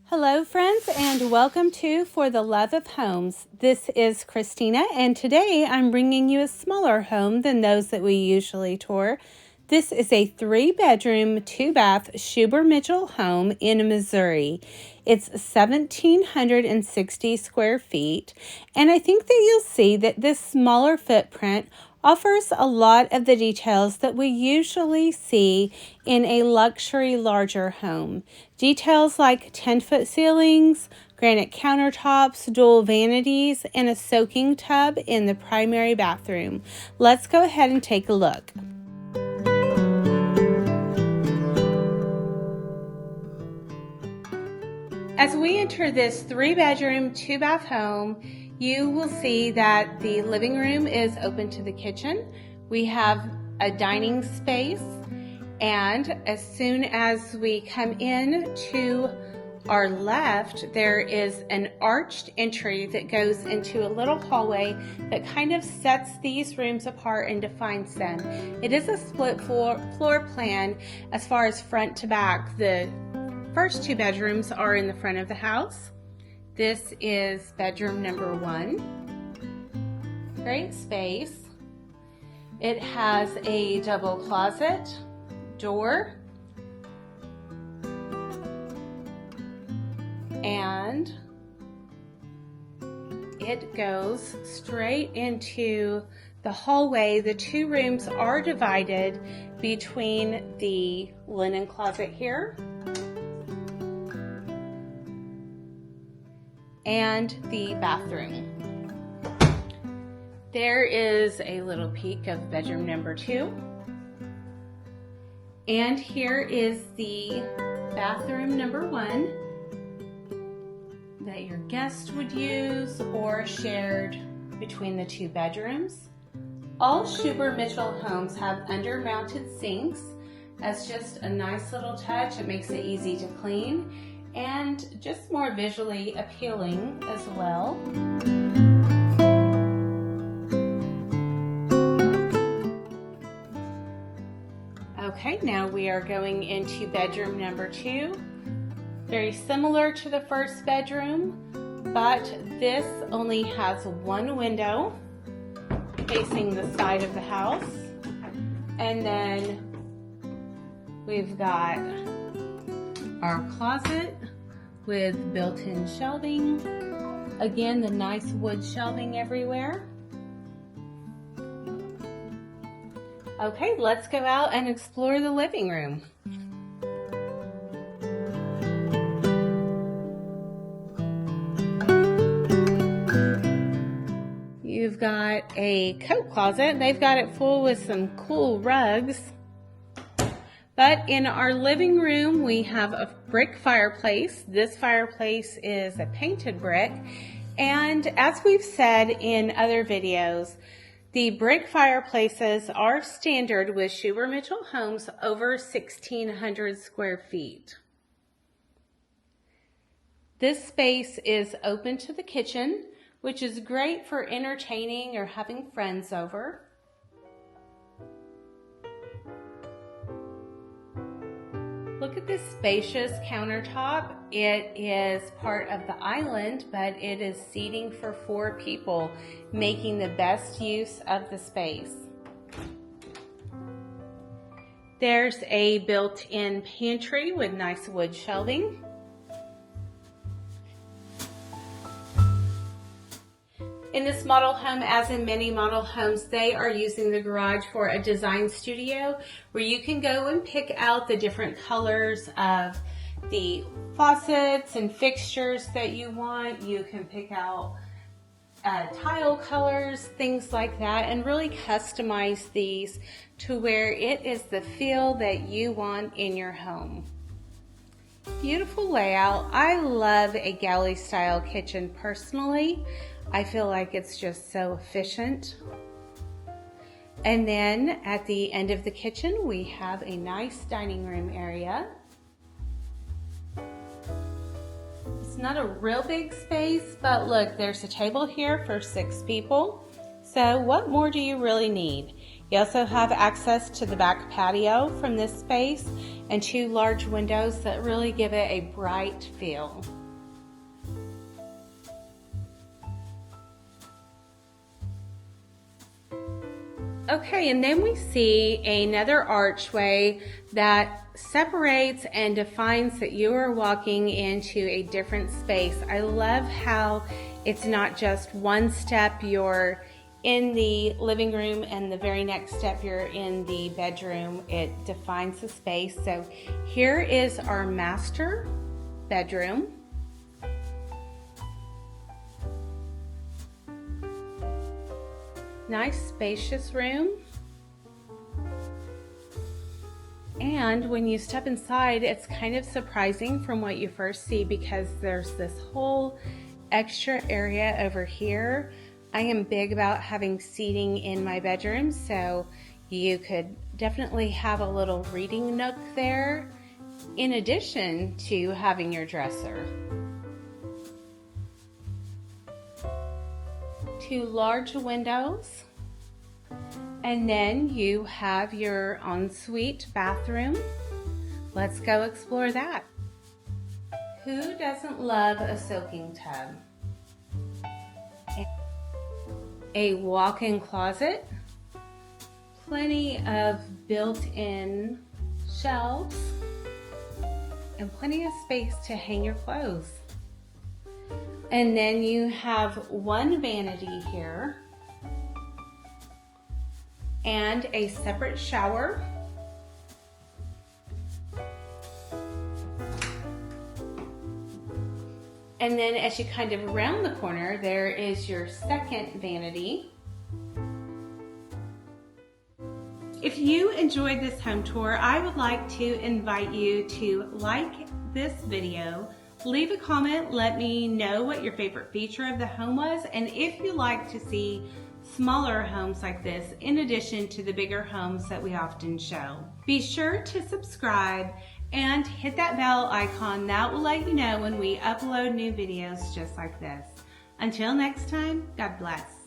Hello friends, and welcome to For the Love of Homes. This is Christina, and today I'm bringing you a smaller home than those that we usually tour. This is a 3-bedroom, 2-bath Schuber Mitchell home in Missouri. It's 1,760 square feet, and I think that you'll see that this smaller footprint offers a lot of the details that we usually see in a luxury larger home. Details like 10-foot ceilings, granite countertops, dual vanities, and a soaking tub in the primary bathroom. Let's go ahead and take a look. As we enter this 3-bedroom, 2-bath home, you will see that the living room is open to the kitchen. We have a dining space, and as soon as we come in to our left, there is an arched entry that goes into a little hallway that kind of sets these rooms apart and defines them. It is a split floor plan as far as front to back. The first 2 bedrooms are in the front of the house. This is bedroom number 1. Great space. It has a double closet door, and it goes straight into the hallway. The 2 rooms are divided between the linen closet here and the bathroom. There is a little peek of bedroom number 2. And here is the bathroom number 1 that your guest would use or shared between the 2 bedrooms. All Schuber Mitchell homes have under-mounted sinks. As just a nice little touch. It makes it easy to clean and just more visually appealing as well. Okay, now we are going into bedroom number 2. Very similar to the first bedroom, but this only has 1 window facing the side of the house. And then we've got our closet with built-in shelving. Again, the nice wood shelving everywhere. Okay, let's go out and explore the living room. You've got a coat closet. They've got it full with some cool rugs. But in our living room, we have a brick fireplace. This fireplace is a painted brick. And as we've said in other videos, the brick fireplaces are standard with Schuber Mitchell Homes over 1,600 square feet. This space is open to the kitchen, which is great for entertaining or having friends over. Look at this spacious countertop. It is part of the island, but it is seating for 4 people, making the best use of the space. There's a built-in pantry with nice wood shelving. In this model home, as in many model homes, they are using the garage for a design studio where you can go and pick out the different colors of the faucets and fixtures that you want. You can pick out tile colors, things like that, and really customize these to where it is the feel that you want in your home. Beautiful layout. I love a galley style kitchen personally. I feel like it's just so efficient. And then at the end of the kitchen, we have a nice dining room area. It's not a real big space, but look, there's a table here for 6 people. So what more do you really need? You also have access to the back patio from this space and 2 large windows that really give it a bright feel. Okay, and then we see another archway that separates and defines that you are walking into a different space. I love how it's not just one step you're in the living room and the very next step you're in the bedroom. It defines the space. So here is our master bedroom. Nice spacious room. And when you step inside, it's kind of surprising from what you first see because there's this whole extra area over here. I am big about having seating in my bedroom, so you could definitely have a little reading nook there in addition to having your dresser. 2 large windows, and then you have your ensuite bathroom. Let's go explore that. Who doesn't love a soaking tub? A walk-in closet, plenty of built-in shelves, and plenty of space to hang your clothes. And then you have 1 vanity here and a separate shower. And then as you kind of round the corner, there is your second vanity. If you enjoyed this home tour, I would like to invite you to like this video, leave a comment, let me know what your favorite feature of the home was, and if you like to see smaller homes like this in addition to the bigger homes that we often show. Be sure to subscribe and hit that bell icon. That will let you know when we upload new videos just like this. Until next time, God bless.